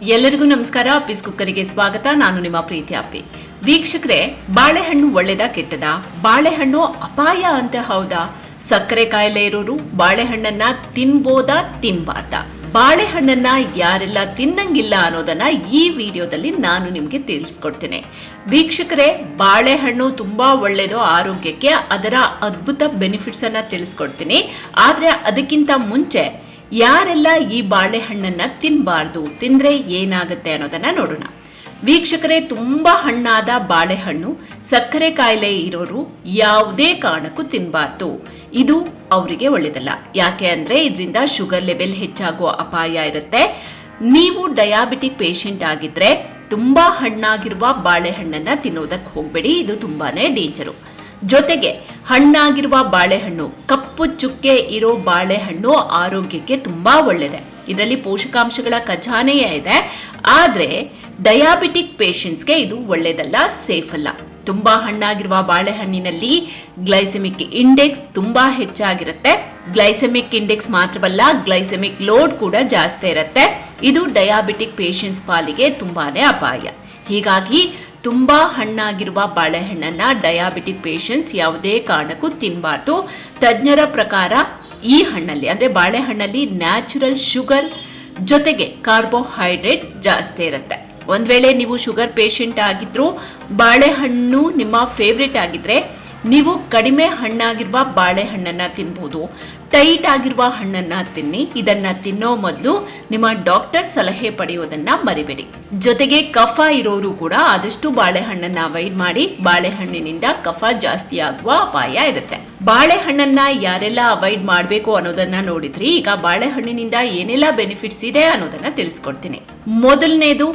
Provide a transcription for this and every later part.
ಎಲ್ಲರಿಗೂ ನಮಸ್ಕಾರ. ಅಪ್ಪಿಸ್ ಕುಕ್ಕರಿಗೆ ಸ್ವಾಗತ. ನಾನು ನಿಮ್ಮ ಪ್ರೀತಿ ಅಪ್ಪಿ. ವೀಕ್ಷಕರೇ, ಬಾಳೆಹಣ್ಣು ಒಳ್ಳೆದಾ ಕೆಟ್ಟದಾ? ಬಾಳೆಹಣ್ಣು ಅಪಾಯ ಅಂತ ಹೌದಾ? ಸಕ್ಕರೆ ಕಾಯಿಲೆ ಇರೋರು ಬಾಳೆಹಣ್ಣನ್ನ ತಿನ್ಬೋದಾ ತಿನ್ಬಾರ್ದಾ? ಬಾಳೆಹಣ್ಣನ್ನ ಯಾರೆಲ್ಲ ತಿನ್ನಂಗಿಲ್ಲ ಅನ್ನೋದನ್ನ ಈ ವಿಡಿಯೋದಲ್ಲಿ ನಾನು ನಿಮಗೆ ತಿಳಿಸ್ಕೊಡ್ತೇನೆ. ವೀಕ್ಷಕರೇ, ಬಾಳೆಹಣ್ಣು ತುಂಬಾ ಒಳ್ಳೆಯದು ಆರೋಗ್ಯಕ್ಕೆ. ಅದರ ಅದ್ಭುತ ಬೆನಿಫಿಟ್ಸ್ ಅನ್ನ ತಿಳಿಸ್ಕೊಡ್ತೀನಿ. ಆದ್ರೆ ಅದಕ್ಕಿಂತ ಮುಂಚೆ ಯಾರೆಲ್ಲ ಈ ಬಾಳೆಹಣ್ಣನ್ನ ತಿನ್ನಬಾರ್ದು, ತಿಂದ್ರೆ ಏನಾಗುತ್ತೆ ಅನ್ನೋದನ್ನ ನೋಡೋಣ. ವೀಕ್ಷಕರೇ, ತುಂಬಾ ಹಣ್ಣಾದ ಬಾಳೆಹಣ್ಣು ಸಕ್ಕರೆ ಕಾಯಿಲೆ ಇರೋರು ಯಾವುದೇ ಕಾರಣಕ್ಕೂ ತಿನ್ನಬಾರ್ದು. ಇದು ಅವರಿಗೆ ಒಳ್ಳೆಯದಲ್ಲ. ಯಾಕೆ ಅಂದ್ರೆ ಇದರಿಂದ ಶುಗರ್ ಲೆವೆಲ್ ಹೆಚ್ಚಾಗುವ ಅಪಾಯ ಇರುತ್ತೆ. ನೀವು ಡಯಾಬಿಟಿಕ್ ಪೇಷಂಟ್ ಆಗಿದ್ರೆ ತುಂಬಾ ಹಣ್ಣಾಗಿರುವ ಬಾಳೆಹಣ್ಣನ್ನ ತಿನ್ನೋದಕ್ಕೆ ಹೋಗ್ಬೇಡಿ. ಇದು ತುಂಬಾನೇ ಡೇಂಜರು. ಜೊತೆಗೆ ಹಣ್ಣಾಗಿರುವ ಬಾಳೆಹಣ್ಣು, ಕಪ್ಪು ಚುಕ್ಕೆ ಇರೋ ಬಾಳೆಹಣ್ಣು ಆರೋಗ್ಯಕ್ಕೆ ತುಂಬಾ ಒಳ್ಳೆಯದೆ. ಇದರಲ್ಲಿ ಪೋಷಕಾಂಶಗಳ ಖಜಾನೆಯೇ ಇದೆ. ಆದ್ರೆ ಡಯಾಬಿಟಿಕ್ ಪೇಷಂಟ್ಸ್ಗೆ ಇದು ಒಳ್ಳೆಯದಲ್ಲ, ಸೇಫ್ ಅಲ್ಲ. ತುಂಬಾ ಹಣ್ಣಾಗಿರುವ ಬಾಳೆಹಣ್ಣಿನಲ್ಲಿ ಗ್ಲೈಸೆಮಿಕ್ ಇಂಡೆಕ್ಸ್ ತುಂಬಾ ಹೆಚ್ಚಾಗಿರುತ್ತೆ. ಗ್ಲೈಸೆಮಿಕ್ ಇಂಡೆಕ್ಸ್ ಮಾತ್ರವಲ್ಲ, ಗ್ಲೈಸೆಮಿಕ್ ಲೋಡ್ ಕೂಡ ಜಾಸ್ತಿ ಇರುತ್ತೆ. ಇದು ಡಯಾಬಿಟಿಕ್ ಪೇಷಂಟ್ಸ್ ಪಾಲಿಗೆ ತುಂಬಾನೇ ಅಪಾಯ. ಹೀಗಾಗಿ ತುಂಬಾ ಹಣ್ಣಾಗಿರುವ ಬಾಳೆಹಣ್ಣನ್ನ ಡಯಾಬಿಟಿಕ್ ಪೇಷಂಟ್ಸ್ ಯಾವುದೇ ಕಾರಣಕ್ಕೂ ತಿನ್ನಬಾರ್ದು. ತಜ್ಞರ ಪ್ರಕಾರ ಈ ಹಣ್ಣಲ್ಲಿ ಅಂದ್ರೆ ಬಾಳೆಹಣ್ಣಲ್ಲಿ ನ್ಯಾಚುರಲ್ ಶುಗರ್ ಜೊತೆಗೆ ಕಾರ್ಬೋಹೈಡ್ರೇಟ್ ಜಾಸ್ತಿ ಇರುತ್ತೆ. ಒಂದ್ ವೇಳೆ ನೀವು ಶುಗರ್ ಪೇಷಂಟ್ ಆಗಿದ್ರು, ಬಾಳೆಹಣ್ಣು ನಿಮ್ಮ ಫೇವ್ರೇಟ್ ಆಗಿದ್ರೆ ನೀವು ಕಡಿಮೆ ಹಣ್ಣಾಗಿರುವ ಬಾಳೆಹಣ್ಣನ್ನ ತಿನ್ಬಹುದು. ಟೈಟ್ ಆಗಿರುವ ಹಣ್ಣನ್ನ ತಿನ್ನಿ. ಇದನ್ನ ತಿನ್ನೋ ಮೊದಲು ನಿಮ್ಮ ಡಾಕ್ಟರ್ ಸಲಹೆ ಪಡೆಯೋದನ್ನ ಮರಿಬೇಡಿ. ಜೊತೆಗೆ ಕಫ ಇರೋರು ಕೂಡ ಆದಷ್ಟು ಬಾಳೆಹಣ್ಣನ್ನ ಅವಾಯ್ಡ್ ಮಾಡಿ. ಬಾಳೆಹಣ್ಣಿನಿಂದ ಕಫ ಜಾಸ್ತಿ ಆಗುವ ಅಪಾಯ ಇರುತ್ತೆ. ಬಾಳೆಹಣ್ಣನ್ನ ಯಾರೆಲ್ಲ ಅವಾಯ್ಡ್ ಮಾಡಬೇಕು ಅನ್ನೋದನ್ನ ನೋಡಿದ್ರಿ. ಈಗ ಬಾಳೆಹಣ್ಣಿನಿಂದ ಏನೆಲ್ಲ ಬೆನಿಫಿಟ್ಸ್ ಇದೆ ಅನ್ನೋದನ್ನ ತಿಳಿಸ್ಕೊಡ್ತೀನಿ. ಮೊದಲನೇದು,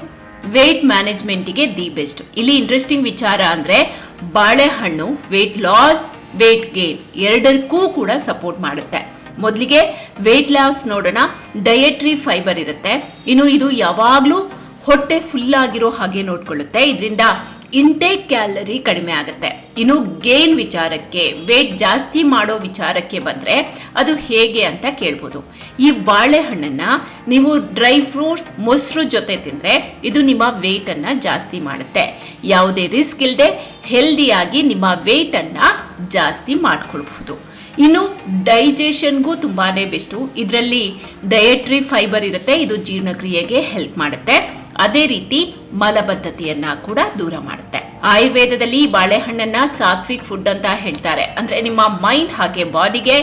ವೇಟ್ ಮ್ಯಾನೇಜ್ಮೆಂಟ್ಗೆ ದಿ ಬೆಸ್ಟ್. ಇಲ್ಲಿ ಇಂಟ್ರೆಸ್ಟಿಂಗ್ ವಿಚಾರ ಅಂದ್ರೆ ಬಾಳೆಹಣ್ಣು ವೇಟ್ ಲಾಸ್, ವೇಟ್ ಗೇನ್ ಎರಡಕ್ಕೂ ಕೂಡ ಸಪೋರ್ಟ್ ಮಾಡುತ್ತೆ. ಮೊದಲಿಗೆ ವೇಟ್ ಲಾಸ್ ನೋಡೋಣ. ಡಯಟ್ರಿ ಫೈಬರ್ ಇರುತ್ತೆ. ಇನ್ನು ಇದು ಯಾವಾಗ್ಲೂ ಹೊಟ್ಟೆ ಫುಲ್ ಆಗಿರೋ ಹಾಗೆ ನೋಡ್ಕೊಳ್ಳುತ್ತೆ. ಇದರಿಂದ ಇಂಟೇಕ್ ಕ್ಯಾಲರಿ ಕಡಿಮೆ ಆಗುತ್ತೆ. ಇನ್ನು ಗೇನ್ ವಿಚಾರಕ್ಕೆ, ವೇಟ್ ಜಾಸ್ತಿ ಮಾಡೋ ವಿಚಾರಕ್ಕೆ ಬಂದ್ರೆ ಅದು ಹೇಗೆ ಅಂತ ಕೇಳ್ಬೋದು. ಈ ಬಾಳೆಹಣ್ಣನ್ನ ನೀವು ಡ್ರೈ ಫ್ರೂಟ್ಸ್, ಮೊಸರು ಜೊತೆ ತಿಂದ್ರೆ ಇದು ನಿಮ್ಮ ವೇಟ್ ಅನ್ನ ಜಾಸ್ತಿ ಮಾಡುತ್ತೆ. ಯಾವುದೇ ರಿಸ್ಕ್ ಇಲ್ಲದೆ ಹೆಲ್ದಿಯಾಗಿ ನಿಮ್ಮ ವೇಟ್ ಅನ್ನ ಜಾಸ್ತಿ ಮಾಡ್ಕೊಳ್ಬಹುದು. ಇನ್ನು ಡೈಜೆಷನ್ಗೂ ತುಂಬಾನೇ ಬೆಸ್ಟು. ಇದರಲ್ಲಿ ಡಯಟ್ರಿ ಫೈಬರ್ ಇರುತ್ತೆ. ಇದು ಜೀರ್ಣಕ್ರಿಯೆಗೆ ಹೆಲ್ಪ್ ಮಾಡುತ್ತೆ. ಅದೇ ರೀತಿ ಮಲಬದ್ಧತೆಯನ್ನ ಕೂಡ ದೂರ ಮಾಡುತ್ತೆ. ಆಯುರ್ವೇದದಲ್ಲಿ ಬಾಳೆಹಣ್ಣನ್ನ ಸಾತ್ವಿಕ್ ಫುಡ್ ಅಂತ ಹೇಳ್ತಾರೆ. ಅಂದ್ರೆ ನಿಮ್ಮ ಮೈಂಡ್ ಹಾಗೆ ಬಾಡಿಗೆ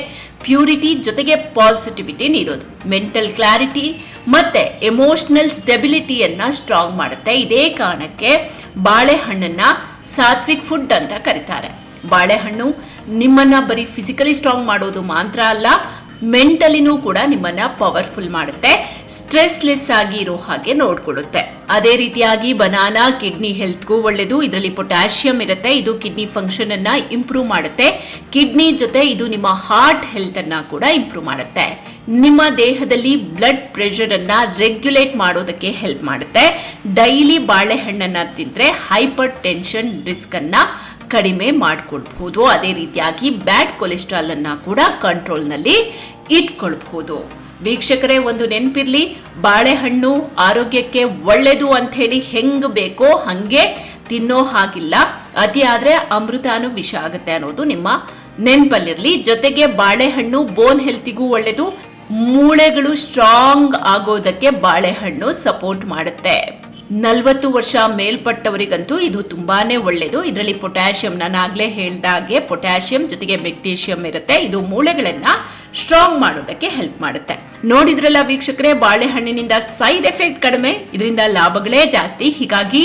ಪ್ಯೂರಿಟಿ ಜೊತೆಗೆ ಪಾಸಿಟಿವಿಟಿ ನೀಡೋದು, ಮೆಂಟಲ್ ಕ್ಲಾರಿಟಿ ಮತ್ತೆ ಎಮೋಷನಲ್ ಸ್ಟೆಬಿಲಿಟಿಯನ್ನ ಸ್ಟ್ರಾಂಗ್ ಮಾಡುತ್ತೆ. ಇದೇ ಕಾರಣಕ್ಕೆ ಬಾಳೆಹಣ್ಣನ್ನ ಸಾತ್ವಿಕ್ ಫುಡ್ ಅಂತ ಕರೀತಾರೆ. ಬಾಳೆಹಣ್ಣು ನಿಮ್ಮನ್ನ ಬರೀ ಫಿಸಿಕಲಿ ಸ್ಟ್ರಾಂಗ್ ಮಾಡೋದು ಮಾತ್ರ ಅಲ್ಲ, ಮೆಂಟಲಿನೂ ಕೂಡ ನಿಮ್ಮನ್ನ ಪವರ್ಫುಲ್ ಮಾಡುತ್ತೆ. ಸ್ಟ್ರೆಸ್ ಲೆಸ್ ಆಗಿ ಇರೋ ಹಾಗೆ ನೋಡ್ಕೊಳ್ಳುತ್ತೆ. ಅದೇ ರೀತಿಯಾಗಿ ಬನಾನಾ ಕಿಡ್ನಿ ಹೆಲ್ತ್ಗೂ ಒಳ್ಳೆಯದು. ಇದರಲ್ಲಿ ಪೊಟ್ಯಾಷಿಯಂ ಇರುತ್ತೆ. ಇದು ಕಿಡ್ನಿ ಫಂಕ್ಷನ್ ಅನ್ನ ಇಂಪ್ರೂವ್ ಮಾಡುತ್ತೆ. ಕಿಡ್ನಿ ಜೊತೆ ಇದು ನಿಮ್ಮ ಹಾರ್ಟ್ ಹೆಲ್ತ್ ಅನ್ನ ಕೂಡ ಇಂಪ್ರೂವ್ ಮಾಡುತ್ತೆ. ನಿಮ್ಮ ದೇಹದಲ್ಲಿ ಬ್ಲಡ್ ಪ್ರೆಷರ್ ಅನ್ನ ರೆಗ್ಯುಲೇಟ್ ಮಾಡೋದಕ್ಕೆ ಹೆಲ್ಪ್ ಮಾಡುತ್ತೆ. ಡೈಲಿ ಬಾಳೆಹಣ್ಣನ್ನ ತಿಂದ್ರೆ ಹೈಪರ್ ಟೆನ್ಷನ್ ರಿಸ್ಕ್ ಅನ್ನ ಕಡಿಮೆ ಮಾಡ್ಕೊಳ್ಬಹುದು. ಅದೇ ರೀತಿಯಾಗಿ ಬ್ಯಾಡ್ ಕೊಲೆಸ್ಟ್ರಾಲ್ ಅನ್ನ ಕೂಡ ಕಂಟ್ರೋಲ್ ನಲ್ಲಿ ಇಟ್ಕೊಳ್ಬಹುದು. ವೀಕ್ಷಕರೇ, ಒಂದು ನೆನಪಿರ್ಲಿ, ಬಾಳೆಹಣ್ಣು ಆರೋಗ್ಯಕ್ಕೆ ಒಳ್ಳೆಯದು ಅಂತ ಹೇಳಿ ಹೆಂಗ್ ಬೇಕೋ ಹಂಗೆ ತಿನ್ನೋ ಹಾಗಿಲ್ಲ. ಅತಿ ಆದ್ರೆ ಅಮೃತಾನು ವಿಷ ಆಗುತ್ತೆ ಅನ್ನೋದು ನಿಮ್ಮ ನೆನಪಲ್ಲಿರ್ಲಿ. ಜೊತೆಗೆ ಬಾಳೆಹಣ್ಣು ಬೋನ್ ಹೆಲ್ತಿಗೂ ಒಳ್ಳೆಯದು. ಮೂಳೆಗಳು ಸ್ಟ್ರಾಂಗ್ ಆಗೋದಕ್ಕೆ ಬಾಳೆಹಣ್ಣು ಸಪೋರ್ಟ್ ಮಾಡುತ್ತೆ. 40 ವರ್ಷ ಮೇಲ್ಪಟ್ಟವರಿಗಂತೂ ಇದು ತುಂಬಾನೇ ಒಳ್ಳೆಯದು. ಇದರಲ್ಲಿ ಪೊಟ್ಯಾಷಿಯಂ, ನಾನು ಆಗ್ಲೇ ಹೇಳ್ದಾಗೆ ಪೊಟ್ಯಾಷಿಯಂ ಜೊತೆಗೆ ಮೆಗ್ನೀಷಿಯಂ ಇರುತ್ತೆ. ಇದು ಮೂಳೆಗಳನ್ನ ಸ್ಟ್ರಾಂಗ್ ಮಾಡೋದಕ್ಕೆ ಹೆಲ್ಪ್ ಮಾಡುತ್ತೆ. ನೋಡಿದ್ರಲ್ಲ ವೀಕ್ಷಕರೇ, ಬಾಳೆಹಣ್ಣಿನಿಂದ ಸೈಡ್ ಎಫೆಕ್ಟ್ ಕಡಿಮೆ, ಇದರಿಂದ ಲಾಭಗಳೇ ಜಾಸ್ತಿ. ಹೀಗಾಗಿ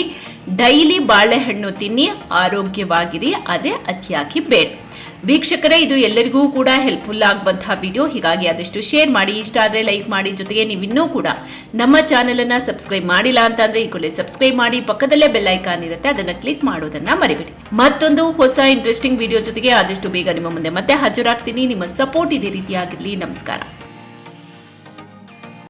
ಡೈಲಿ ಬಾಳೆಹಣ್ಣು ತಿನ್ನಿ, ಆರೋಗ್ಯವಾಗಿರಿ. ಆದ್ರೆ ಅತಿಯಾಗಿ ಬೇಡ. ವೀಕ್ಷಕರೇ, ಇದು ಎಲ್ಲರಿಗೂ ಕೂಡ ಹೆಲ್ಪ್ಫುಲ್ ಆಗುವಂತಹ ವಿಡಿಯೋ. ಹೀಗಾಗಿ ಆದಷ್ಟು ಶೇರ್ ಮಾಡಿ, ಇಷ್ಟ ಆದ್ರೆ ಲೈಕ್ ಮಾಡಿ. ಜೊತೆಗೆ ನೀವು ಇನ್ನೂ ಕೂಡ ನಮ್ಮ ಚಾನೆಲ್ ಅನ್ನ ಸಬ್ಸ್ಕ್ರೈಬ್ ಮಾಡಿಲ್ಲ ಅಂತಂದ್ರೆ ಈ ಕೂಡಲೇ ಸಬ್ಸ್ಕ್ರೈಬ್ ಮಾಡಿ. ಪಕ್ಕದಲ್ಲೇ ಬೆಲ್ ಐಕಾನ್ ಇರುತ್ತೆ, ಅದನ್ನ ಕ್ಲಿಕ್ ಮಾಡೋದನ್ನ ಮರಿಬೇಡಿ. ಮತ್ತೊಂದು ಹೊಸ ಇಂಟ್ರೆಸ್ಟಿಂಗ್ ವಿಡಿಯೋ ಜೊತೆಗೆ ಆದಷ್ಟು ಬೇಗ ನಿಮ್ಮ ಮುಂದೆ ಮತ್ತೆ ಹಾಜರಾಗ್ತೀನಿ. ನಿಮ್ಮ ಸಪೋರ್ಟ್ ಇದೇ ರೀತಿಯಾಗಿರ್ಲಿ. ನಮಸ್ಕಾರ.